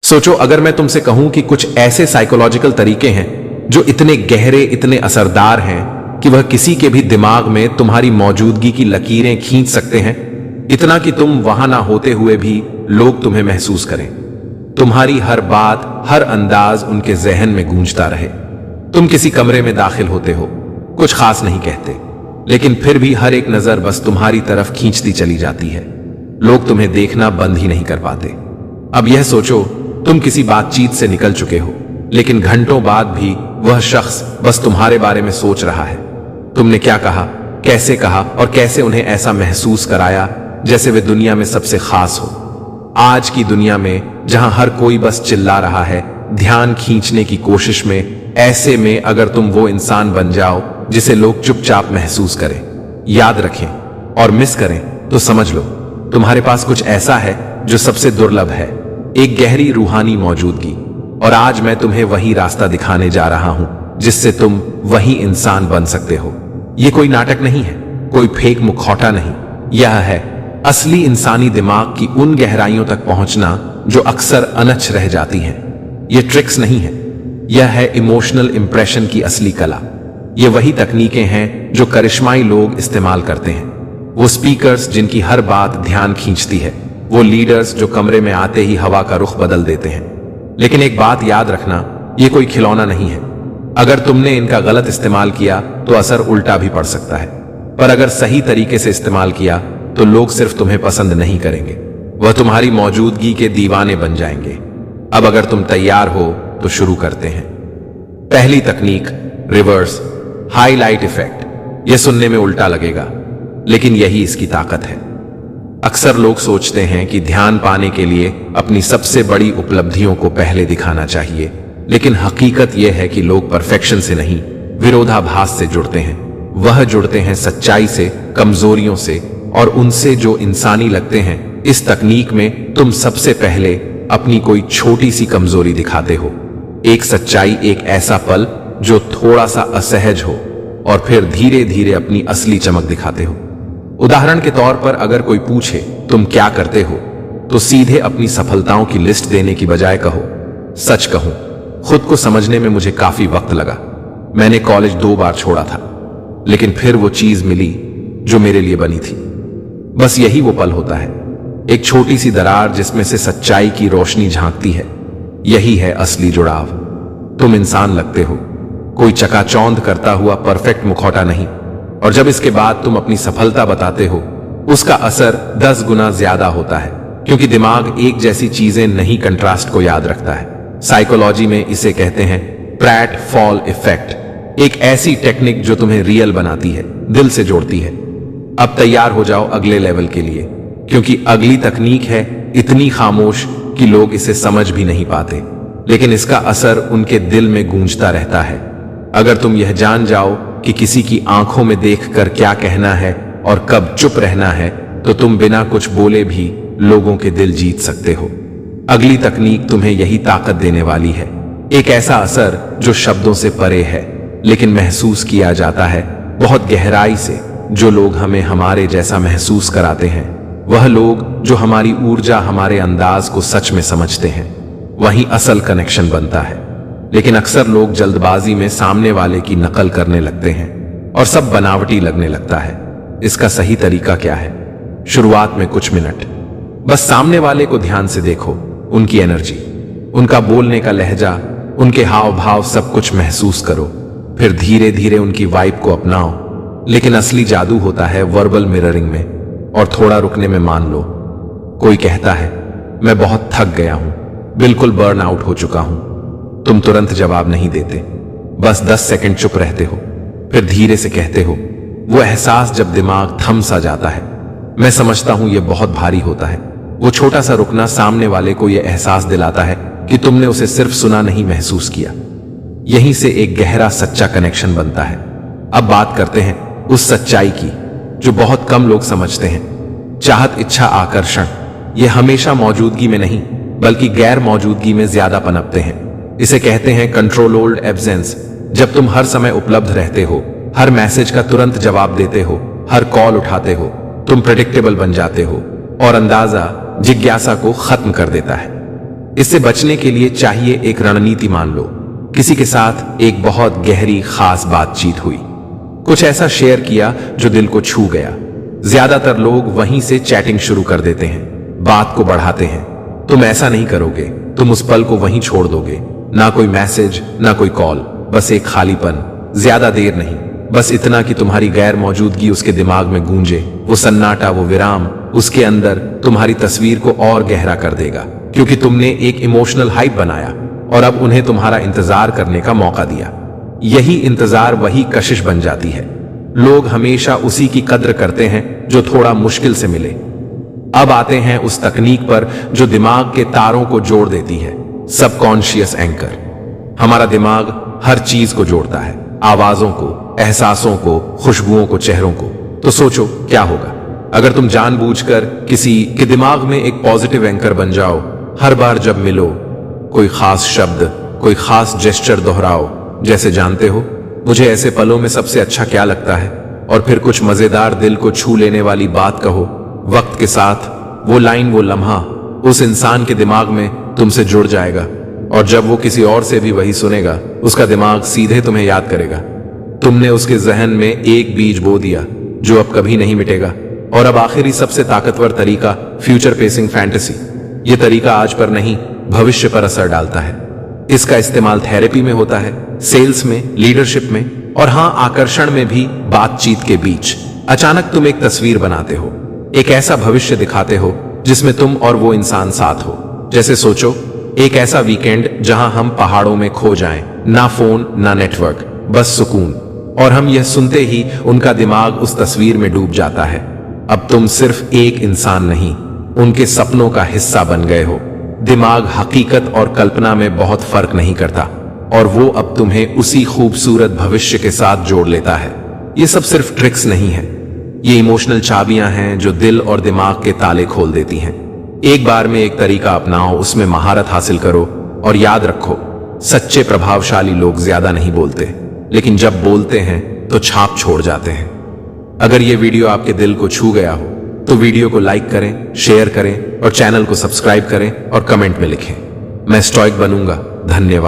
सोचो, अगर मैं तुमसे कहूं कि कुछ ऐसे साइकोलॉजिकल तरीके हैं जो इतने गहरे, इतने असरदार हैं कि वह किसी के भी दिमाग में तुम्हारी मौजूदगी की लकीरें खींच सकते हैं, इतना कि तुम वहां ना होते हुए भी लोग तुम्हें महसूस करें। तुम्हारी हर बात, हर अंदाज उनके जहन में गूंजता रहे। तुम किसी कमरे में दाखिल होते हो, कुछ खास नहीं कहते, लेकिन फिर भी हर एक नजर बस तुम्हारी तरफ खींचती चली जाती है। लोग तुम्हें देखना बंद ही नहीं कर पाते। अब यह सोचो, तुम किसी बातचीत से निकल चुके हो, लेकिन घंटों बाद भी वह शख्स बस तुम्हारे बारे में सोच रहा है। तुमने क्या कहा, कैसे कहा और कैसे उन्हें ऐसा महसूस कराया जैसे वे दुनिया में सबसे खास हो। आज की दुनिया में जहां हर कोई बस चिल्ला रहा है, ध्यान खींचने की कोशिश में, ऐसे में अगर तुम वो इंसान बन जाओ जिसे लोग चुपचाप महसूस करें, याद रखें और मिस करें, तो समझ लो तुम्हारे पास कुछ ऐसा है जो सबसे दुर्लभ है, एक गहरी रूहानी मौजूदगी। और आज मैं तुम्हें वही रास्ता दिखाने जा रहा हूं जिससे तुम वही इंसान बन सकते हो। यह कोई नाटक नहीं है, कोई फेक मुखौटा नहीं। यह है असली इंसानी दिमाग की उन गहराइयों तक पहुंचना जो अक्सर अनछ रह जाती हैं। ये ट्रिक्स नहीं है, यह है इमोशनल इंप्रेशन की असली कला। ये वही तकनीकें हैं जो करिश्माई लोग इस्तेमाल करते हैं, वो स्पीकर्स जिनकी हर बात ध्यान खींचती है, वो लीडर्स जो कमरे में आते ही हवा का रुख बदल देते हैं। लेकिन एक बात याद रखना, ये कोई खिलौना नहीं है। अगर तुमने इनका गलत इस्तेमाल किया तो असर उल्टा भी पड़ सकता है, पर अगर सही तरीके से इस्तेमाल किया तो लोग सिर्फ तुम्हें पसंद नहीं करेंगे, वह तुम्हारी मौजूदगी के दीवाने बन जाएंगे। अब अगर तुम तैयार हो तो शुरू करते हैं। पहली तकनीक, रिवर्स हाईलाइट इफेक्ट। यह सुनने में उल्टा लगेगा, लेकिन यही इसकी ताकत है। अक्सर लोग सोचते हैं कि ध्यान पाने के लिए अपनी सबसे बड़ी उपलब्धियों को पहले दिखाना चाहिए, लेकिन हकीकत यह है कि लोग परफेक्शन से नहीं, विरोधाभास से जुड़ते हैं। वह जुड़ते हैं सच्चाई से, कमजोरियों से और उनसे जो इंसानी लगते हैं। इस तकनीक में तुम सबसे पहले अपनी कोई छोटी सी कमजोरी दिखाते हो, एक सच्चाई, एक ऐसा पल जो थोड़ा सा असहज हो, और फिर धीरे धीरे अपनी असली चमक दिखाते हो। उदाहरण के तौर पर अगर कोई पूछे तुम क्या करते हो, तो सीधे अपनी सफलताओं की लिस्ट देने की बजाय कहो, सच कहूं, खुद को समझने में मुझे काफी वक्त लगा। मैंने कॉलेज 2 बार छोड़ा था, लेकिन फिर वो चीज मिली जो मेरे लिए बनी थी। बस यही वो पल होता है, एक छोटी सी दरार जिसमें से सच्चाई की रोशनी झांकती है। यही है असली जुड़ाव। तुम इंसान लगते हो, कोई चकाचौंध करता हुआ परफेक्ट मुखौटा नहीं। और जब इसके बाद तुम अपनी सफलता बताते हो, उसका असर 10 गुना ज्यादा होता है, क्योंकि दिमाग एक जैसी चीजें नहीं, कंट्रास्ट को याद रखता है। साइकोलॉजी में इसे कहते हैं प्रैट फॉल इफेक्ट, एक ऐसी टेक्निक जो तुम्हें रियल बनाती है, दिल से जोड़ती है। अब तैयार हो जाओ अगले लेवल के लिए, क्योंकि अगली तकनीक है इतनी खामोश कि लोग इसे समझ भी नहीं पाते, लेकिन इसका असर उनके दिल में गूंजता रहता है। अगर तुम यह जान जाओ कि किसी की आंखों में देखकर क्या कहना है और कब चुप रहना है, तो तुम बिना कुछ बोले भी लोगों के दिल जीत सकते हो। अगली तकनीक तुम्हें यही ताकत देने वाली है, एक ऐसा असर जो शब्दों से परे है, लेकिन महसूस किया जाता है बहुत गहराई से। जो लोग हमें हमारे जैसा महसूस कराते हैं, वह लोग जो हमारी ऊर्जा, हमारे अंदाज को सच में समझते हैं, वही असल कनेक्शन बनता है। लेकिन अक्सर लोग जल्दबाजी में सामने वाले की नकल करने लगते हैं और सब बनावटी लगने लगता है। इसका सही तरीका क्या है? शुरुआत में कुछ मिनट बस सामने वाले को ध्यान से देखो, उनकी एनर्जी, उनका बोलने का लहजा, उनके हाव भाव, सब कुछ महसूस करो। फिर धीरे धीरे उनकी वाइब को अपनाओ। लेकिन असली जादू होता है वर्बल मिररिंग में और थोड़ा रुकने में। मान लो कोई कहता है मैं बहुत थक गया हूं, बिल्कुल बर्न आउट हो चुका हूं। तुम तुरंत जवाब नहीं देते, बस 10 सेकंड चुप रहते हो, फिर धीरे से कहते हो। वो एहसास जब दिमाग थम सा जाता है, मैं समझता हूं यह बहुत भारी होता है। वो छोटा सा रुकना सामने वाले को यह एहसास दिलाता है कि तुमने उसे सिर्फ सुना नहीं, महसूस किया। यहीं से एक गहरा सच्चा कनेक्शन बनता है। अब बात करते हैं उस सच्चाई की जो बहुत कम लोग समझते हैं। चाहत, इच्छा, आकर्षण, ये हमेशा मौजूदगी में नहीं बल्कि गैर मौजूदगी में ज्यादा पनपते हैं। इसे कहते हैं कंट्रोल्ड एब्सेंस। जब तुम हर समय उपलब्ध रहते हो, हर मैसेज का तुरंत जवाब देते हो, हर कॉल उठाते हो, तुम प्रेडिक्टेबल बन जाते हो और अंदाजा जिज्ञासा को खत्म कर देता है। इससे बचने के लिए चाहिए एक रणनीति मान लो। किसी के साथ एक बहुत गहरी खास बातचीत हुई, कुछ ऐसा शेयर किया जो दिल को छू गया। ज्यादातर लोग वहीं से चैटिंग शुरू कर देते हैं, बात को बढ़ाते हैं। तुम ऐसा नहीं करोगे, तुम उस पल को वहीं छोड़ दोगे। ना कोई मैसेज, ना कोई कॉल, बस एक खालीपन। ज्यादा देर नहीं, बस इतना कि तुम्हारी गैर मौजूदगी उसके दिमाग में गूंजे। वो सन्नाटा, वो विराम उसके अंदर तुम्हारी तस्वीर को और गहरा कर देगा, क्योंकि तुमने एक इमोशनल हाइप बनाया और अब उन्हें तुम्हारा इंतजार करने का मौका दिया। यही इंतजार वही कशिश बन जाती है। लोग हमेशा उसी की कद्र करते हैं जो थोड़ा मुश्किल से मिले। अब आते हैं उस तकनीक पर जो दिमाग के तारों को जोड़ देती है, सबकॉन्शियस एंकर। हमारा दिमाग हर चीज को जोड़ता है, आवाजों को, एहसासों को, खुशबुओं को, चेहरों को। तो सोचो क्या होगा अगर तुम जानबूझकर किसी के दिमाग में एक पॉजिटिव एंकर बन जाओ। हर बार जब मिलो, कोई खास शब्द, कोई खास जेस्चर दोहराओ, जैसे जानते हो मुझे ऐसे पलों में सबसे अच्छा क्या लगता है, और फिर कुछ मजेदार दिल को छू लेने वाली बात कहो। वक्त के साथ वो लाइन, वो लम्हा उस इंसान के दिमाग में तुमसे जुड़ जाएगा, और जब वो किसी और से भी वही सुनेगा, उसका दिमाग सीधे तुम्हें याद करेगा। तुमने उसके जहन में एक बीज बो दिया जो अब कभी नहीं मिटेगा। और अब आखिरी सबसे ताकतवर तरीका, फ्यूचर पेसिंग फैंटेसी। ये तरीका आज पर नहीं, भविष्य पर असर डालता है। इसका इस्तेमाल थेरेपी में होता है, सेल्स में, लीडरशिप में, और हां, आकर्षण में भी। बातचीत के बीच अचानक तुम एक तस्वीर बनाते हो, एक ऐसा भविष्य दिखाते हो जिसमें तुम और वो इंसान साथ हो। जैसे सोचो एक ऐसा वीकेंड जहां हम पहाड़ों में खो जाएं, ना फोन ना नेटवर्क, बस सुकून। और हम यह सुनते ही उनका दिमाग उस तस्वीर में डूब जाता है। अब तुम सिर्फ एक इंसान नहीं, उनके सपनों का हिस्सा बन गए हो। दिमाग हकीकत और कल्पना में बहुत फर्क नहीं करता, और वो अब तुम्हें उसी खूबसूरत भविष्य के साथ जोड़ लेता है। ये सब सिर्फ ट्रिक्स नहीं है, ये इमोशनल चाबियां हैं जो दिल और दिमाग के ताले खोल देती हैं। एक बार में एक तरीका अपनाओ, उसमें महारत हासिल करो, और याद रखो, सच्चे प्रभावशाली लोग ज्यादा नहीं बोलते, लेकिन जब बोलते हैं तो छाप छोड़ जाते हैं। अगर ये वीडियो आपके दिल को छू गया हो तो वीडियो को लाइक करें, शेयर करें, और चैनल को सब्सक्राइब करें, और कमेंट में लिखें, मैं स्टॉइक बनूंगा। धन्यवाद।